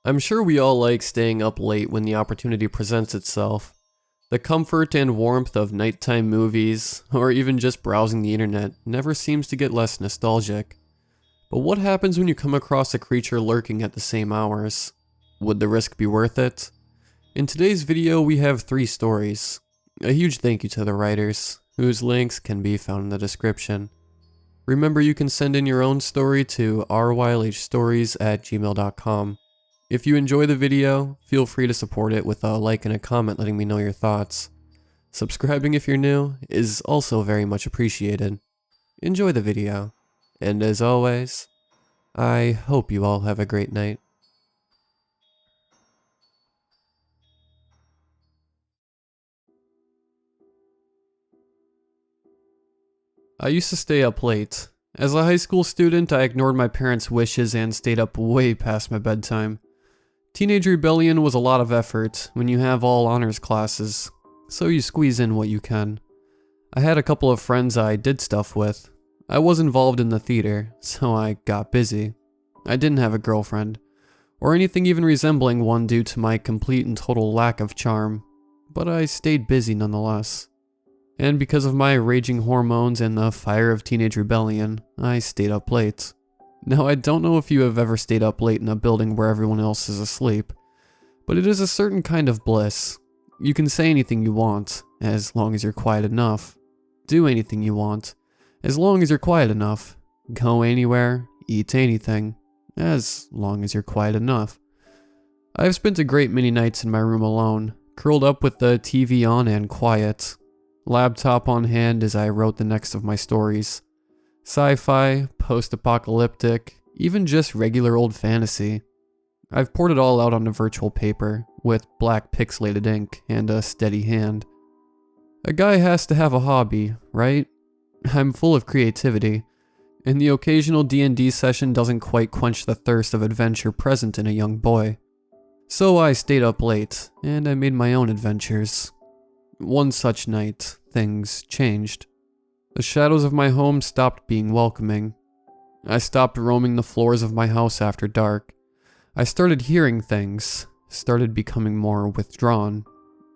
I'm sure we all like staying up late when the opportunity presents itself. The comfort and warmth of nighttime movies, or even just browsing the internet, never seems to get less nostalgic. But what happens when you come across a creature lurking at the same hours? Would the risk be worth it? In today's video, we have 3 stories. A huge thank you to the writers, whose links can be found in the description. Remember, you can send in your own story to rylhstories@gmail.com. If you enjoy the video, feel free to support it with a like and a comment letting me know your thoughts. Subscribing if you're new is also very much appreciated. Enjoy the video, and as always, I hope you all have a great night. I used to stay up late. As a high school student, I ignored my parents' wishes and stayed up way past my bedtime. Teenage rebellion was a lot of effort when you have all honors classes, so you squeeze in what you can. I had a couple of friends I did stuff with. I was involved in the theater, so I got busy. I didn't have a girlfriend, or anything even resembling one due to my complete and total lack of charm, but I stayed busy nonetheless. And because of my raging hormones and the fire of teenage rebellion, I stayed up late. Now, I don't know if you have ever stayed up late in a building where everyone else is asleep, but it is a certain kind of bliss. You can say anything you want, as long as you're quiet enough. Do anything you want, as long as you're quiet enough. Go anywhere, eat anything, as long as you're quiet enough. I've spent a great many nights in my room alone, curled up with the TV on and quiet. Laptop on hand as I wrote the next of my stories. Sci-fi, post-apocalyptic, even just regular old fantasy. I've poured it all out onto virtual paper, with black pixelated ink and a steady hand. A guy has to have a hobby, right? I'm full of creativity, and the occasional D&D session doesn't quite quench the thirst of adventure present in a young boy. So I stayed up late, and I made my own adventures. One such night, things changed. The shadows of my home stopped being welcoming. I stopped roaming the floors of my house after dark. I started hearing things, started becoming more withdrawn.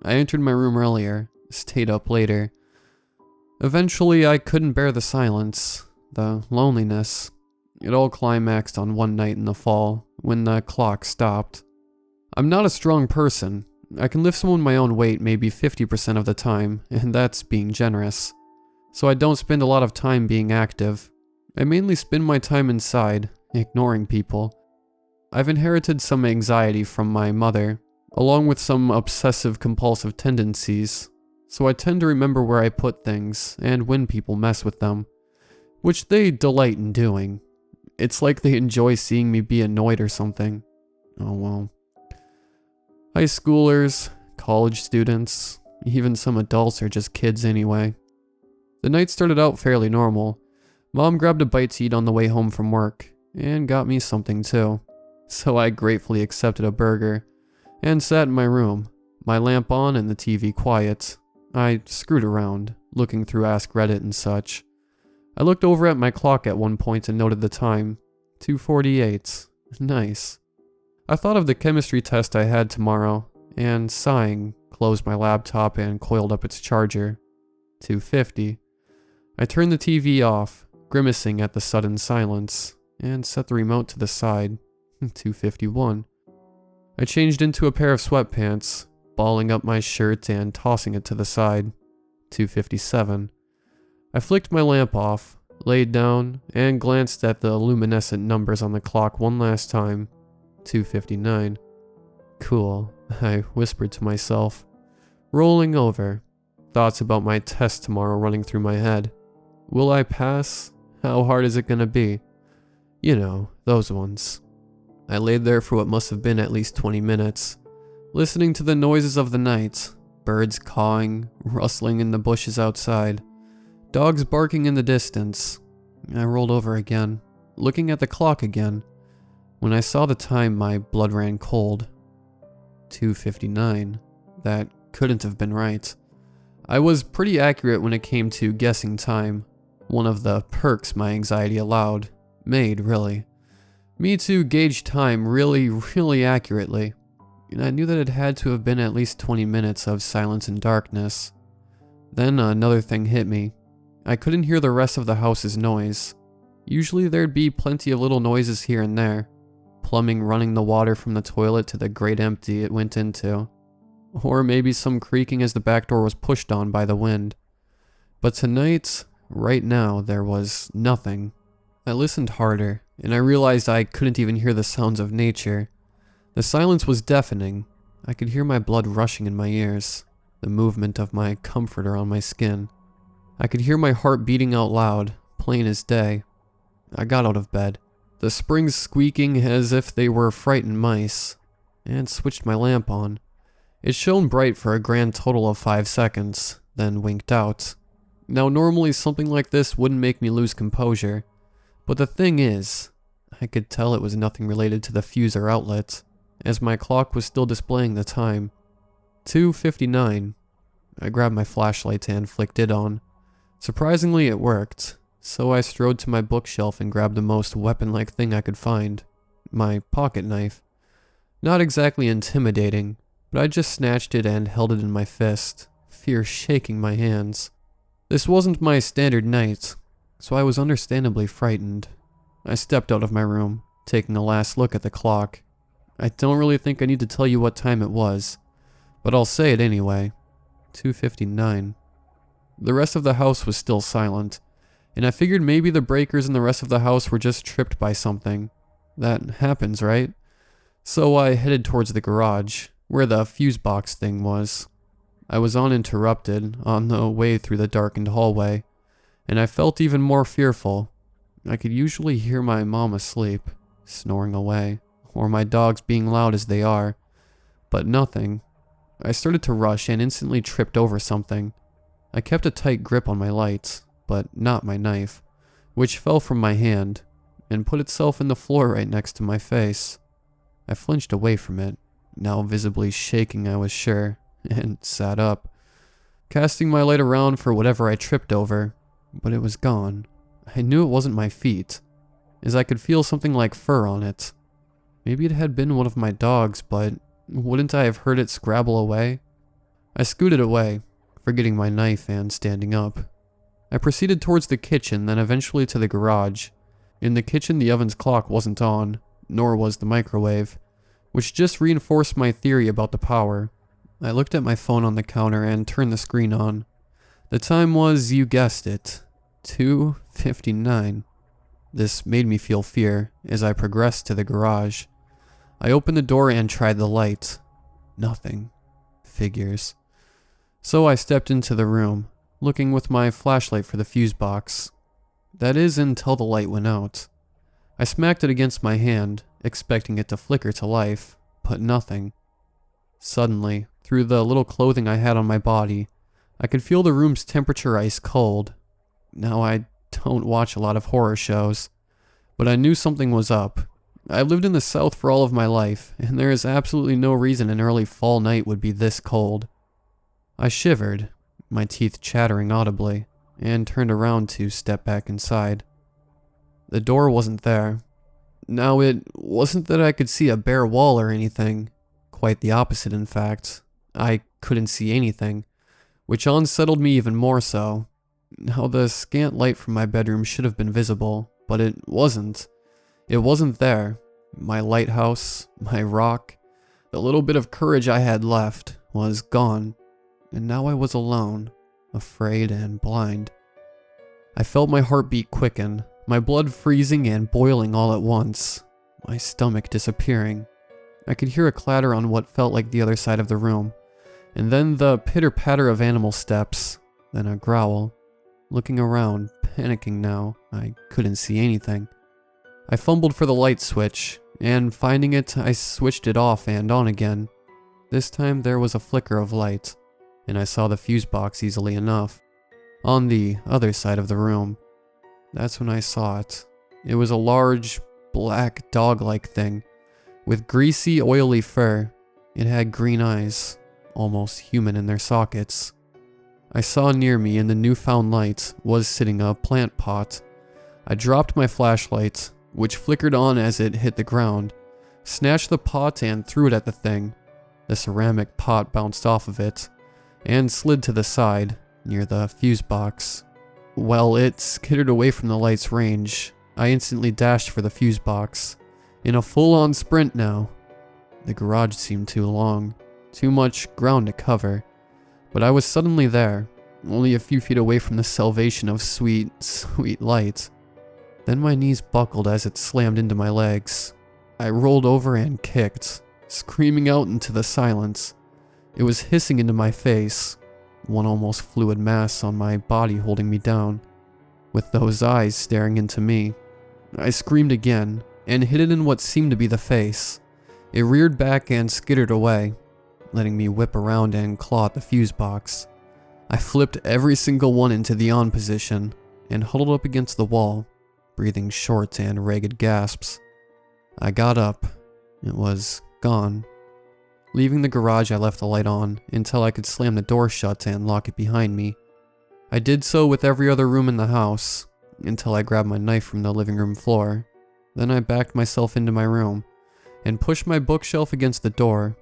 I entered my room earlier, stayed up later. Eventually, I couldn't bear the silence, the loneliness. It all climaxed on one night in the fall, when the clock stopped. I'm not a strong person. I can lift someone my own weight maybe 50% of the time, and that's being generous. So I don't spend a lot of time being active. I mainly spend my time inside, ignoring people. I've inherited some anxiety from my mother, along with some obsessive-compulsive tendencies, so I tend to remember where I put things and when people mess with them, which they delight in doing. It's like they enjoy seeing me be annoyed or something. Oh well. High schoolers, college students, even some adults are just kids anyway. The night started out fairly normal. Mom grabbed a bite to eat on the way home from work, and got me something too. So I gratefully accepted a burger, and sat in my room, my lamp on and the TV quiet. I screwed around, looking through Ask Reddit and such. I looked over at my clock at one point and noted the time. 2:48. Nice. I thought of the chemistry test I had tomorrow, and sighing, closed my laptop and coiled up its charger. 2:50. I turned the TV off, grimacing at the sudden silence, and set the remote to the side. 2:51. I changed into a pair of sweatpants, balling up my shirt and tossing it to the side. 2:57. I flicked my lamp off, laid down, and glanced at the luminescent numbers on the clock one last time. 2:59. Cool, I whispered to myself. Rolling over, thoughts about my test tomorrow running through my head. Will I pass? How hard is it gonna be? You know, those ones. I laid there for what must have been at least 20 minutes, listening to the noises of the night, birds cawing, rustling in the bushes outside, dogs barking in the distance. I rolled over again, looking at the clock again. When I saw the time, my blood ran cold. 2:59. That couldn't have been right. I was pretty accurate when it came to guessing time. One of the perks my anxiety allowed. Made, really. me to gauge time really accurately, and I knew that it had to have been at least 20 minutes of silence and darkness. Then another thing hit me. I couldn't hear the rest of the house's noise. Usually there'd be plenty of little noises here and there. Plumbing running the water from the toilet to the grate empty it went into. Or maybe some creaking as the back door was pushed on by the wind. But tonight, right now, there was nothing. I listened harder, and I realized I couldn't even hear the sounds of nature. The silence was deafening. I could hear my blood rushing in my ears, the movement of my comforter on my skin. I could hear my heart beating out loud, plain as day. I got out of bed, the springs squeaking as if they were frightened mice, and switched my lamp on. It shone bright for a grand total of 5 seconds, then winked out. Now normally something like this wouldn't make me lose composure, but the thing is, I could tell it was nothing related to the fuse or outlet, as my clock was still displaying the time. 2:59. I grabbed my flashlight and flicked it on. Surprisingly, it worked, so I strode to my bookshelf and grabbed the most weapon-like thing I could find, my pocket knife. Not exactly intimidating, but I just snatched it and held it in my fist, fear shaking my hands. This wasn't my standard night, so I was understandably frightened. I stepped out of my room, taking a last look at the clock. I don't really think I need to tell you what time it was, but I'll say it anyway. 2:59. The rest of the house was still silent, and I figured maybe the breakers in the rest of the house were just tripped by something. That happens, right? So I headed towards the garage, where the fuse box thing was. I was uninterrupted on the way through the darkened hallway, and I felt even more fearful. I could usually hear my mom asleep, snoring away, or my dogs being loud as they are, but nothing. I started to rush and instantly tripped over something. I kept a tight grip on my lights, but not my knife, which fell from my hand and put itself in the floor right next to my face. I flinched away from it, now visibly shaking I was sure, and sat up, casting my light around for whatever I tripped over, but it was gone. I knew it wasn't my feet, as I could feel something like fur on it. Maybe it had been one of my dogs, but wouldn't I have heard it scrabble away? I scooted away, forgetting my knife and standing up. I proceeded towards the kitchen, then eventually to the garage. In the kitchen, the oven's clock wasn't on, nor was the microwave, which just reinforced my theory about the power. I looked at my phone on the counter and turned the screen on. The time was, you guessed it, 2:59. This made me feel fear as I progressed to the garage. I opened the door and tried the light. Nothing. Figures. So I stepped into the room, looking with my flashlight for the fuse box. That is, until the light went out. I smacked it against my hand, expecting it to flicker to life, but nothing. Suddenly, through the little clothing I had on my body, I could feel the room's temperature ice cold. Now, I don't watch a lot of horror shows, but I knew something was up. I lived in the South for all of my life, and there is absolutely no reason an early fall night would be this cold. I shivered, my teeth chattering audibly, and turned around to step back inside. The door wasn't there. Now, it wasn't that I could see a bare wall or anything. Quite the opposite, in fact. I couldn't see anything, which unsettled me even more so. Now, the scant light from my bedroom should have been visible, but it wasn't. It wasn't there. My lighthouse, my rock, the little bit of courage I had left, was gone. And now I was alone, afraid and blind. I felt my heartbeat quicken, my blood freezing and boiling all at once, my stomach disappearing. I could hear a clatter on what felt like the other side of the room, and then the pitter-patter of animal steps, then a growl. Looking around, panicking now, I couldn't see anything. I fumbled for the light switch, and finding it, I switched it off and on again. This time there was a flicker of light, and I saw the fuse box easily enough, on the other side of the room. That's when I saw it. It was a large, black, dog-like thing, with greasy, oily fur. It had green eyes, almost human in their sockets. I saw near me in the newfound light was sitting a plant pot. I dropped my flashlight, which flickered on as it hit the ground, snatched the pot and threw it at the thing. The ceramic pot bounced off of it and slid to the side near the fuse box. While it skittered away from the light's range, I instantly dashed for the fuse box, in a full-on sprint now. The garage seemed too long, too much ground to cover, but I was suddenly there, only a few feet away from the salvation of sweet, sweet light. Then my knees buckled as it slammed into my legs. I rolled over and kicked, screaming out into the silence. It was hissing into my face, one almost fluid mass on my body holding me down, with those eyes staring into me. I screamed again, and hit it in what seemed to be the face. It reared back and skittered away, letting me whip around and claw at the fuse box. I flipped every single one into the on position, and huddled up against the wall, breathing short and ragged gasps. I got up. It was gone. Leaving the garage, I left the light on until I could slam the door shut and lock it behind me. I did so with every other room in the house, until I grabbed my knife from the living room floor. Then I backed myself into my room, and pushed my bookshelf against the door.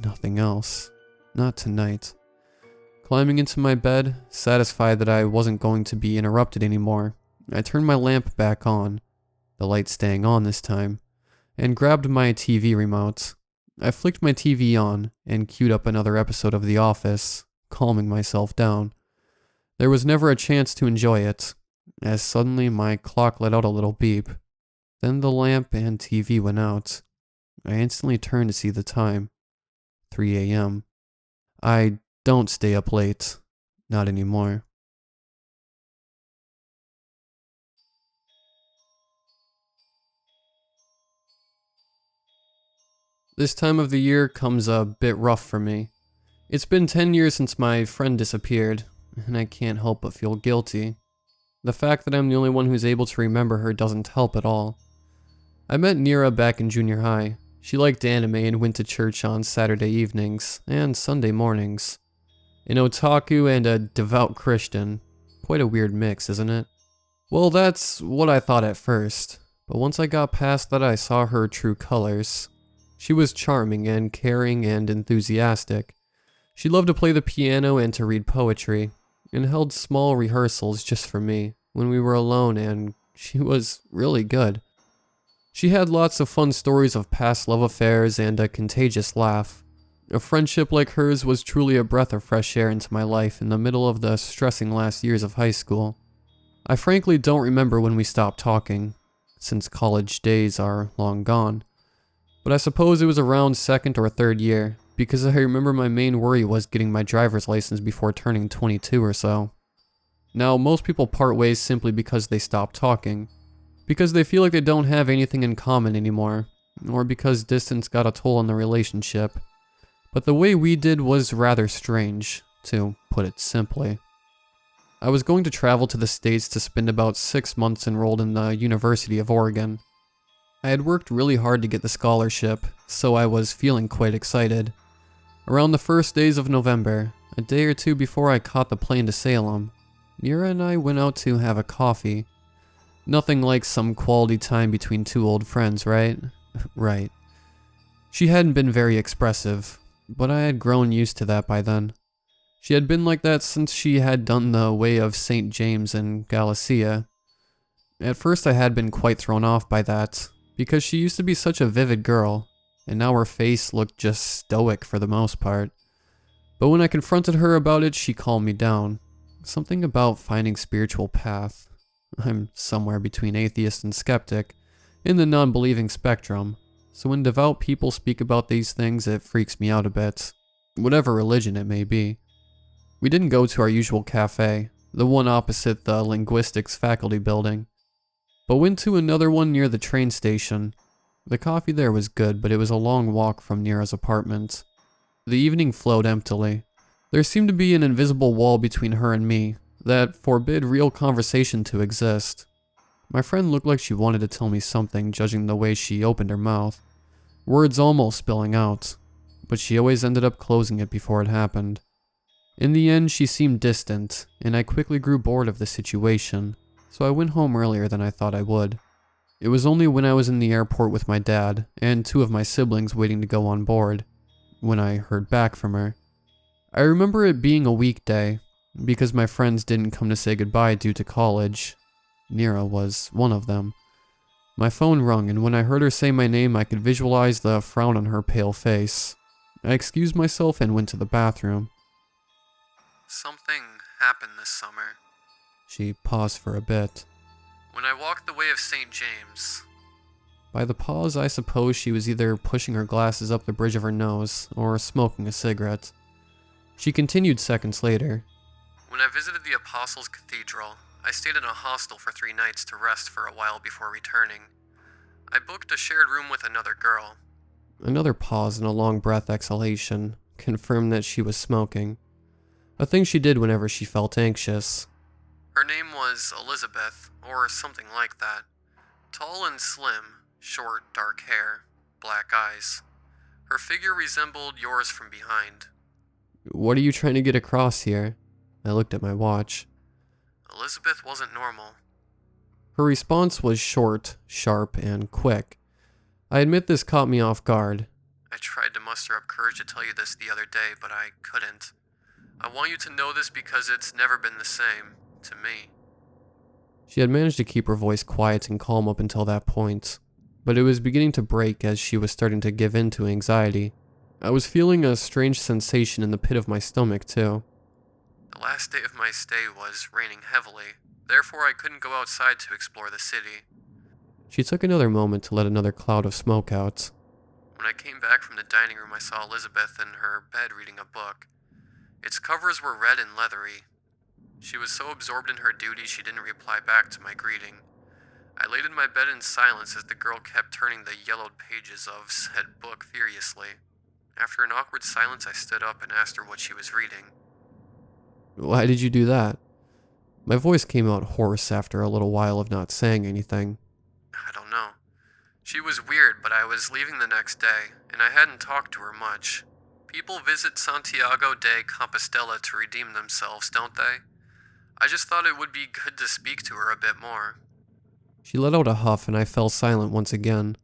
Nothing else. Not tonight. Climbing into my bed, satisfied that I wasn't going to be interrupted anymore, I turned my lamp back on, the light staying on this time, and grabbed my TV remote. I flicked my TV on and queued up another episode of The Office, calming myself down. There was never a chance to enjoy it, as suddenly my clock let out a little beep. Then the lamp and TV went out. I instantly turned to see the time. 3 a.m. I don't stay up late. Not anymore. This time of the year comes a bit rough for me. It's been 10 years since my friend disappeared, and I can't help but feel guilty. The fact that I'm the only one who's able to remember her doesn't help at all. I met Nira back in junior high. She liked anime and went to church on Saturday evenings and Sunday mornings. An otaku and a devout Christian. Quite a weird mix, isn't it? Well, that's what I thought at first, but once I got past that I saw her true colors. She was charming and caring and enthusiastic. She loved to play the piano and to read poetry, and held small rehearsals just for me when we were alone, and she was really good. She had lots of fun stories of past love affairs and a contagious laugh. A friendship like hers was truly a breath of fresh air into my life in the middle of the stressing last years of high school. I frankly don't remember when we stopped talking, since college days are long gone. But I suppose it was around second or third year, because I remember my main worry was getting my driver's license before turning 22 or so. Now, most people part ways simply because they stop talking, because they feel like they don't have anything in common anymore, or because distance got a toll on the relationship. But the way we did was rather strange, to put it simply. I was going to travel to the States to spend about 6 months enrolled in the University of Oregon. I had worked really hard to get the scholarship, so I was feeling quite excited. Around the first days of November, a day or two before I caught the plane to Salem, Nira and I went out to have a coffee. Nothing like some quality time between two old friends, right? Right. She hadn't been very expressive, but I had grown used to that by then. She had been like that since she had done the Way of St. James in Galicia. At first I had been quite thrown off by that, because she used to be such a vivid girl, and now her face looked just stoic for the most part. But when I confronted her about it, she calmed me down. Something about finding spiritual path. I'm somewhere between atheist and skeptic, in the non-believing spectrum, so when devout people speak about these things, it freaks me out a bit, whatever religion it may be. We didn't go to our usual cafe, the one opposite the linguistics faculty building, but went to another one near the train station. The coffee there was good, but it was a long walk from Nira's apartment. The evening flowed emptily. There seemed to be an invisible wall between her and me that forbid real conversation to exist. My friend looked like she wanted to tell me something, judging the way she opened her mouth, words almost spilling out, but she always ended up closing it before it happened. In the end, she seemed distant, and I quickly grew bored of the situation, so I went home earlier than I thought I would. It was only when I was in the airport with my dad and two of my siblings waiting to go on board when I heard back from her. I remember it being a weekday because my friends didn't come to say goodbye due to college. Nira was one of them. My phone rung, and when I heard her say my name, I could visualize the frown on her pale face. I excused myself and went to the bathroom. Something happened this summer. She paused for a bit. When I walked the way of St. James. By the pause, I suppose she was either pushing her glasses up the bridge of her nose or smoking a cigarette. She continued seconds later. When I visited the Apostles' Cathedral, I stayed in a hostel for 3 nights to rest for a while before returning. I booked a shared room with another girl. Another pause and a long breath exhalation confirmed that she was smoking. A thing she did whenever she felt anxious. Her name was Elizabeth, or something like that. Tall and slim, short, dark hair, black eyes. Her figure resembled yours from behind. What are you trying to get across here? I looked at my watch. Elizabeth wasn't normal. Her response was short, sharp, and quick. I admit this caught me off guard. I tried to muster up courage to tell you this the other day, but I couldn't. I want you to know this because it's never been the same, to me. She had managed to keep her voice quiet and calm up until that point, but it was beginning to break as she was starting to give in to anxiety. I was feeling a strange sensation in the pit of my stomach, too. The last day of my stay was raining heavily, therefore I couldn't go outside to explore the city. She took another moment to let another cloud of smoke out. When I came back from the dining room, I saw Elizabeth in her bed reading a book. Its covers were red and leathery. She was so absorbed in her duty she didn't reply back to my greeting. I laid in my bed in silence as the girl kept turning the yellowed pages of said book furiously. After an awkward silence, I stood up and asked her what she was reading. Why did you do that? My voice came out hoarse after a little while of not saying anything. I don't know. She was weird, but I was leaving the next day, and I hadn't talked to her much. People visit Santiago de Compostela to redeem themselves, don't they? I just thought it would be good to speak to her a bit more. She let out a huff and I fell silent once again.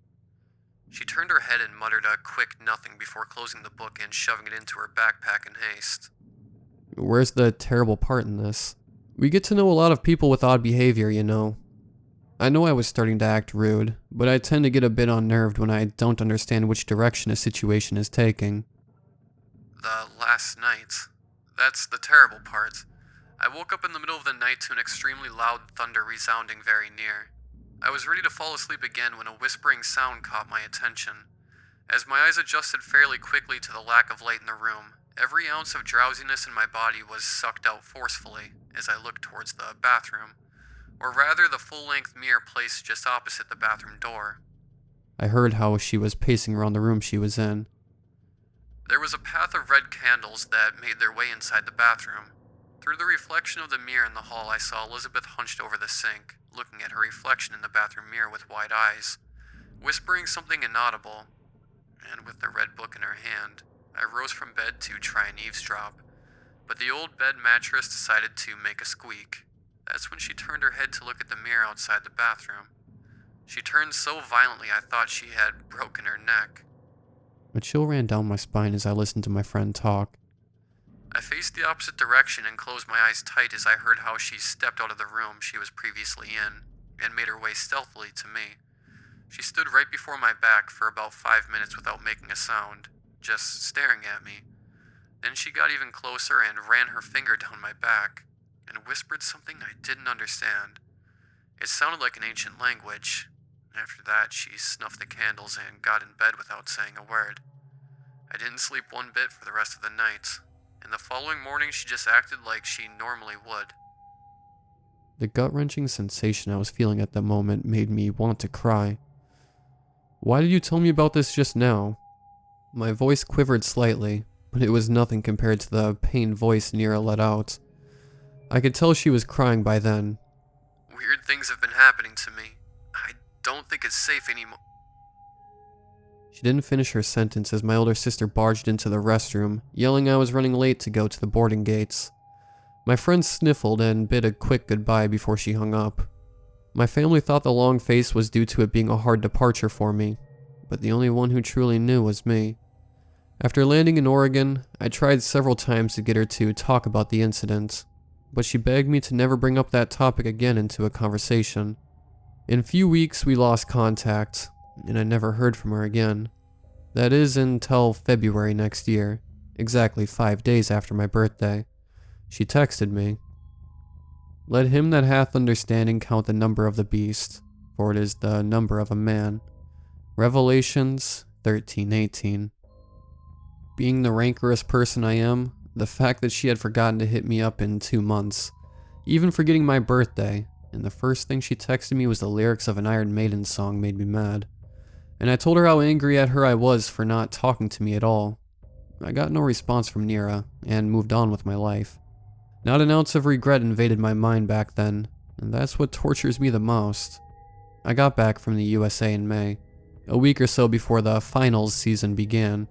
She turned her head and muttered a quick nothing before closing the book and shoving it into her backpack in haste. Where's the terrible part in this? We get to know a lot of people with odd behavior, you know. I know I was starting to act rude, but I tend to get a bit unnerved when I don't understand which direction a situation is taking. The last night. That's the terrible part. I woke up in the middle of the night to an extremely loud thunder resounding very near. I was ready to fall asleep again when a whispering sound caught my attention. As my eyes adjusted fairly quickly to the lack of light in the room, every ounce of drowsiness in my body was sucked out forcefully as I looked towards the bathroom, or rather the full-length mirror placed just opposite the bathroom door. I heard how she was pacing around the room she was in. There was a path of red candles that made their way inside the bathroom. Through the reflection of the mirror in the hall, I saw Elizabeth hunched over the sink, looking at her reflection in the bathroom mirror with wide eyes, whispering something inaudible, and with the red book in her hand, I rose from bed to try and eavesdrop, but the old bed mattress decided to make a squeak. That's when she turned her head to look at the mirror outside the bathroom. She turned so violently I thought she had broken her neck. A chill ran down my spine as I listened to my friend talk. I faced the opposite direction and closed my eyes tight as I heard how she stepped out of the room she was previously in and made her way stealthily to me. She stood right before my back for about 5 minutes without making a sound, just staring at me. Then she got even closer and ran her finger down my back and whispered something I didn't understand. It sounded like an ancient language. After that, she snuffed the candles and got in bed without saying a word. I didn't sleep one bit for the rest of the night, and the following morning she just acted like she normally would. The gut-wrenching sensation I was feeling at that moment made me want to cry. Why did you tell me about this just now? My voice quivered slightly, but it was nothing compared to the pained voice Nira let out. I could tell she was crying by then. Weird things have been happening to me. I don't think it's safe anymore. She didn't finish her sentence as my older sister barged into the restroom, yelling I was running late to go to the boarding gates. My friend sniffled and bid a quick goodbye before she hung up. My family thought the long face was due to it being a hard departure for me, but the only one who truly knew was me. After landing in Oregon, I tried several times to get her to talk about the incident, but she begged me to never bring up that topic again into a conversation. In a few weeks, we lost contact, and I never heard from her again. That is until February next year, exactly 5 days after my birthday. She texted me, "Let him that hath understanding count the number of the beast, for it is the number of a man." Revelations 13:18. Being the rancorous person I am, the fact that she had forgotten to hit me up in 2 months, even forgetting my birthday, and the first thing she texted me was the lyrics of an Iron Maiden song made me mad. And I told her how angry at her I was for not talking to me at all. I got no response from Nira, and moved on with my life. Not an ounce of regret invaded my mind back then, and that's what tortures me the most. I got back from the USA in May, a week or so before the finals season began.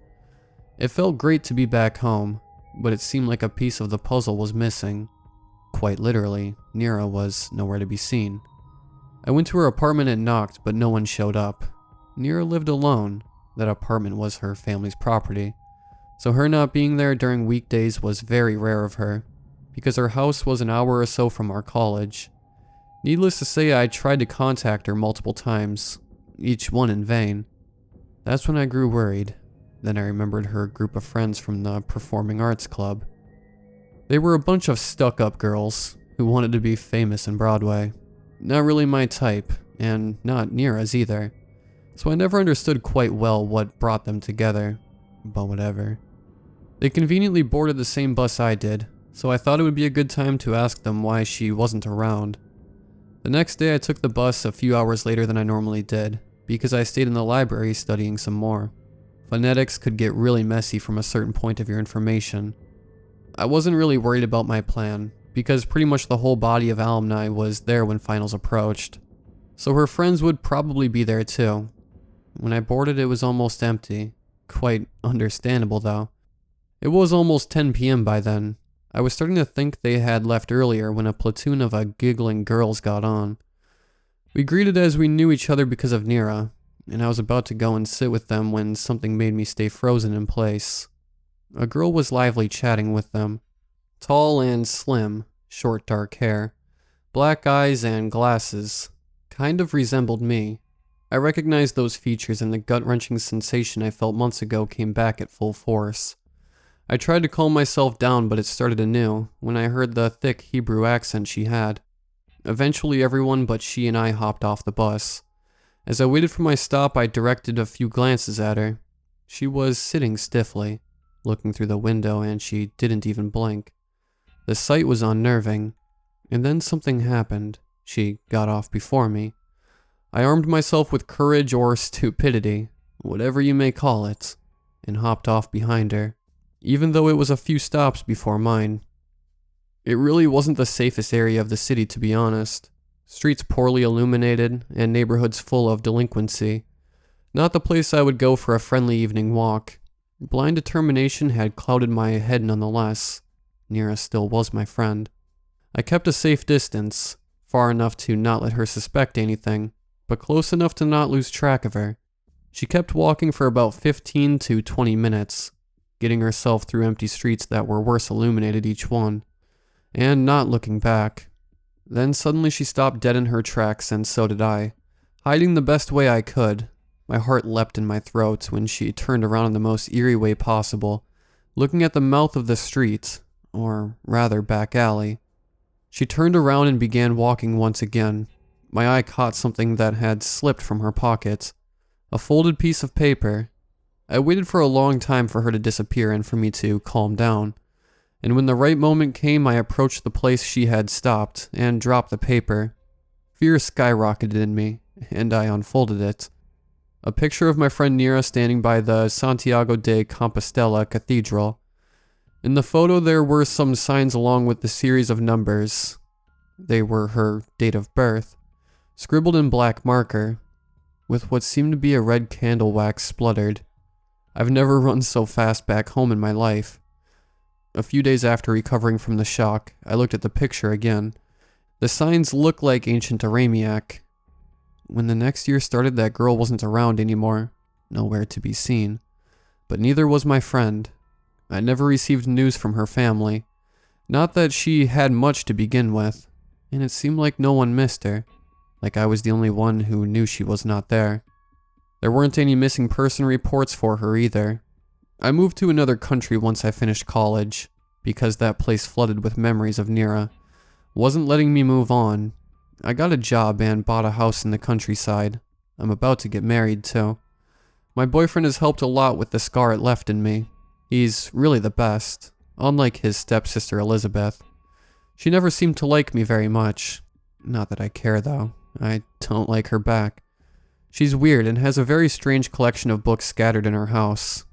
It felt great to be back home, but it seemed like a piece of the puzzle was missing. Quite literally, Nira was nowhere to be seen. I went to her apartment and knocked, but no one showed up. Nira lived alone. That apartment was her family's property, so her not being there during weekdays was very rare of her, because her house was an hour or so from our college. Needless to say, I tried to contact her multiple times, each one in vain. That's when I grew worried. Then I remembered her group of friends from the performing arts club. They were a bunch of stuck-up girls who wanted to be famous in Broadway. Not really my type, and not Nira's either, so I never understood quite well what brought them together, but whatever. They conveniently boarded the same bus I did, so I thought it would be a good time to ask them why she wasn't around. The next day I took the bus a few hours later than I normally did, because I stayed in the library studying some more. Phonetics could get really messy from a certain point of your information. I wasn't really worried about my plan, because pretty much the whole body of alumni was there when finals approached, so her friends would probably be there too. When I boarded, it was almost empty. Quite understandable though. It was almost 10 p.m. by then. I was starting to think they had left earlier when a platoon of giggling girls got on. We greeted as we knew each other because of Nira, and I was about to go and sit with them when something made me stay frozen in place. A girl was lively chatting with them. Tall and slim, short dark hair, black eyes and glasses. Kind of resembled me. I recognized those features, and the gut-wrenching sensation I felt months ago came back at full force. I tried to calm myself down, but it started anew when I heard the thick Hebrew accent she had. Eventually everyone but she and I hopped off the bus. As I waited for my stop, I directed a few glances at her. She was sitting stiffly, looking through the window, and she didn't even blink. The sight was unnerving, and then something happened. She got off before me. I armed myself with courage or stupidity, whatever you may call it, and hopped off behind her, even though it was a few stops before mine. It really wasn't the safest area of the city, to be honest. Streets poorly illuminated, and neighborhoods full of delinquency. Not the place I would go for a friendly evening walk. Blind determination had clouded my head nonetheless. Nira still was my friend. I kept a safe distance, far enough to not let her suspect anything, but close enough to not lose track of her. She kept walking for about 15 to 20 minutes, getting herself through empty streets that were worse illuminated each one, and not looking back. Then suddenly she stopped dead in her tracks, and so did I. Hiding the best way I could, my heart leapt in my throat when she turned around in the most eerie way possible, looking at the mouth of the street, or rather back alley. She turned around and began walking once again. My eye caught something that had slipped from her pocket. A folded piece of paper. I waited for a long time for her to disappear and for me to calm down. And when the right moment came, I approached the place she had stopped and dropped the paper. Fear skyrocketed in me, and I unfolded it. A picture of my friend Nira standing by the Santiago de Compostela Cathedral. In the photo there were some signs along with the series of numbers. They were her date of birth, scribbled in black marker, with what seemed to be a red candle wax spluttered. I've never run so fast back home in my life. A few days after recovering from the shock, I looked at the picture again. The signs looked like ancient Aramiac. When the next year started, that girl wasn't around anymore, nowhere to be seen. But neither was my friend. I never received news from her family. Not that she had much to begin with, and it seemed like no one missed her, like I was the only one who knew she was not there. There weren't any missing person reports for her either. I moved to another country once I finished college, because that place flooded with memories of Nira. Wasn't letting me move on. I got a job and bought a house in the countryside. I'm about to get married too. My boyfriend has helped a lot with the scar it left in me. He's really the best, unlike his stepsister Elizabeth. She never seemed to like me very much. Not that I care though. I don't like her back. She's weird and has a very strange collection of books scattered in her house.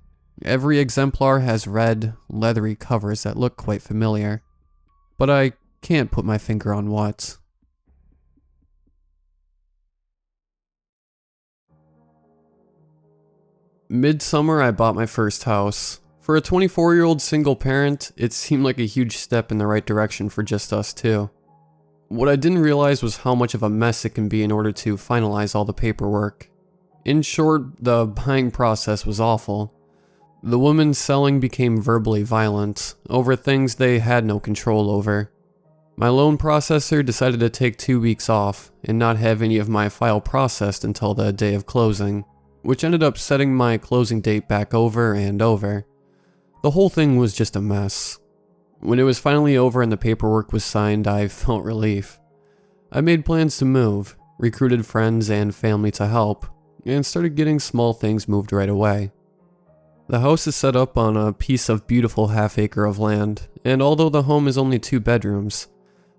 Every exemplar has red, leathery covers that look quite familiar. But I can't put my finger on what. Midsummer, I bought my first house. For a 24-year-old single parent, it seemed like a huge step in the right direction for just us two. What I didn't realize was how much of a mess it can be in order to finalize all the paperwork. In short, the buying process was awful. The women selling became verbally violent over things they had no control over. My loan processor decided to take 2 weeks off and not have any of my file processed until the day of closing, which ended up setting my closing date back over and over. The whole thing was just a mess. When it was finally over and the paperwork was signed, I felt relief. I made plans to move, recruited friends and family to help, and started getting small things moved right away. The house is set up on a piece of beautiful half-acre of land, and although the home is only 2 bedrooms,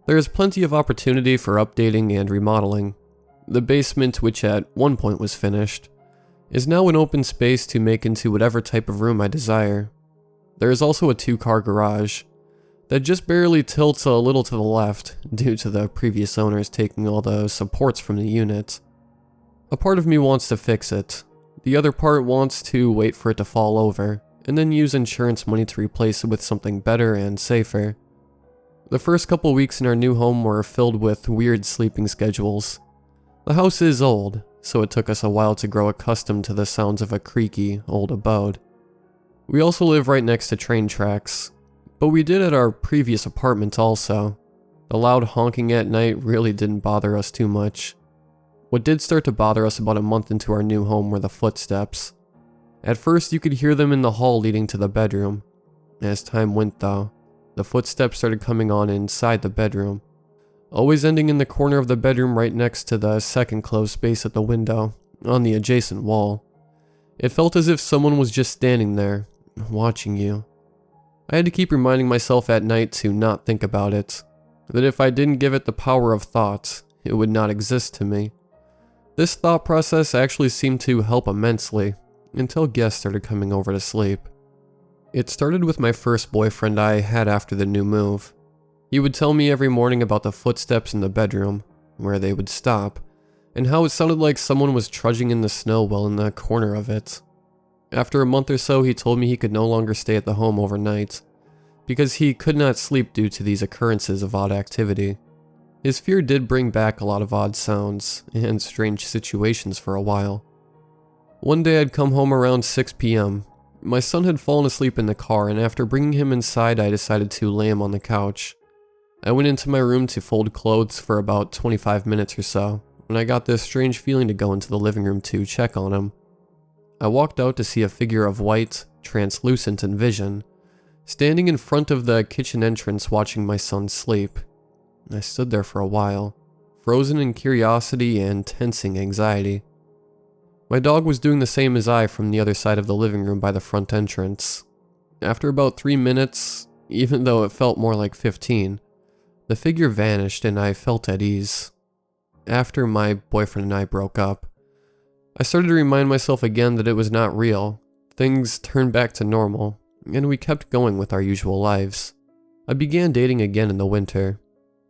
there is plenty of opportunity for updating and remodeling. The basement, which at one point was finished, is now an open space to make into whatever type of room I desire. There is also a 2-car garage that just barely tilts a little to the left due to the previous owners taking all the supports from the unit. A part of me wants to fix it. The other part wants to wait for it to fall over and then use insurance money to replace it with something better and safer. The first couple weeks in our new home were filled with weird sleeping schedules. The house is old, so it took us a while to grow accustomed to the sounds of a creaky, old abode. We also live right next to train tracks, but we did at our previous apartment also. The loud honking at night really didn't bother us too much. What did start to bother us about a month into our new home were the footsteps. At first you could hear them in the hall leading to the bedroom. As time went though, the footsteps started coming on inside the bedroom, always ending in the corner of the bedroom right next to the second closed space at the window, on the adjacent wall. It felt as if someone was just standing there, watching you. I had to keep reminding myself at night to not think about it, that if I didn't give it the power of thought, it would not exist to me. This thought process actually seemed to help immensely, until guests started coming over to sleep. It started with my first boyfriend I had after the new move. He would tell me every morning about the footsteps in the bedroom, where they would stop, and how it sounded like someone was trudging in the snow well in the corner of it. After a month or so, he told me he could no longer stay at the home overnight, because he could not sleep due to these occurrences of odd activity. His fear did bring back a lot of odd sounds and strange situations for a while. One day I'd come home around 6 p.m. My son had fallen asleep in the car, and after bringing him inside, I decided to lay him on the couch. I went into my room to fold clothes for about 25 minutes or so, when I got this strange feeling to go into the living room to check on him. I walked out to see a figure of white, translucent in vision, standing in front of the kitchen entrance watching my son sleep. I stood there for a while, frozen in curiosity and tensing anxiety. My dog was doing the same as I from the other side of the living room by the front entrance. After about 3 minutes, even though it felt more like 15, the figure vanished and I felt at ease. After my boyfriend and I broke up, I started to remind myself again that it was not real. Things turned back to normal, and we kept going with our usual lives. I began dating again in the winter.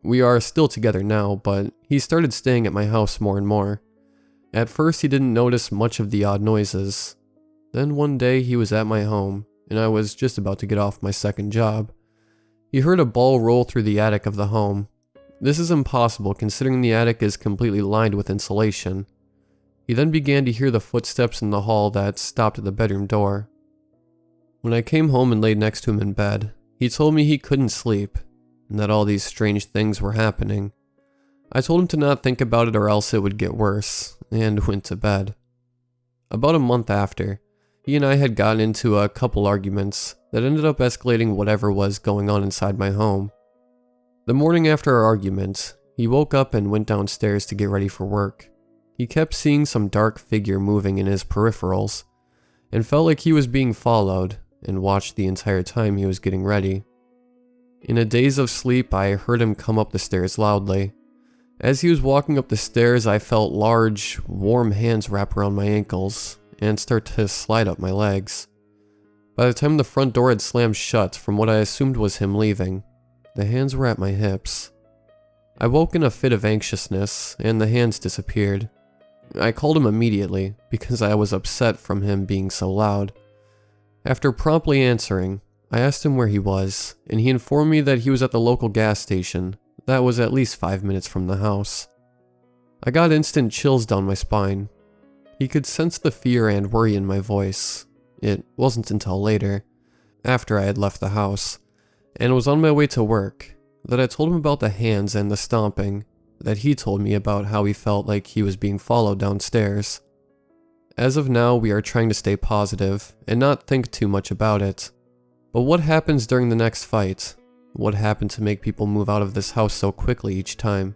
We are still together now, but he started staying at my house more and more. At first he didn't notice much of the odd noises. Then one day he was at my home, and I was just about to get off my second job. He heard a ball roll through the attic of the home. This is impossible considering the attic is completely lined with insulation. He then began to hear the footsteps in the hall that stopped at the bedroom door. When I came home and laid next to him in bed, he told me he couldn't sleep, and that all these strange things were happening. I told him to not think about it or else it would get worse, and went to bed. About a month after, he and I had gotten into a couple arguments that ended up escalating whatever was going on inside my home. The morning after our argument, he woke up and went downstairs to get ready for work. He kept seeing some dark figure moving in his peripherals, and felt like he was being followed, and watched the entire time he was getting ready. In a daze of sleep, I heard him come up the stairs loudly. As he was walking up the stairs, I felt large, warm hands wrap around my ankles and start to slide up my legs. By the time the front door had slammed shut from what I assumed was him leaving, the hands were at my hips. I woke in a fit of anxiousness, and the hands disappeared. I called him immediately because I was upset from him being so loud. After promptly answering, I asked him where he was, and he informed me that he was at the local gas station that was at least 5 minutes from the house. I got instant chills down my spine. He could sense the fear and worry in my voice. It wasn't until later, after I had left the house, and was on my way to work, that I told him about the hands and the stomping, that he told me about how he felt like he was being followed downstairs. As of now, we are trying to stay positive and not think too much about it. But what happens during the next fight? What happened to make people move out of this house so quickly each time?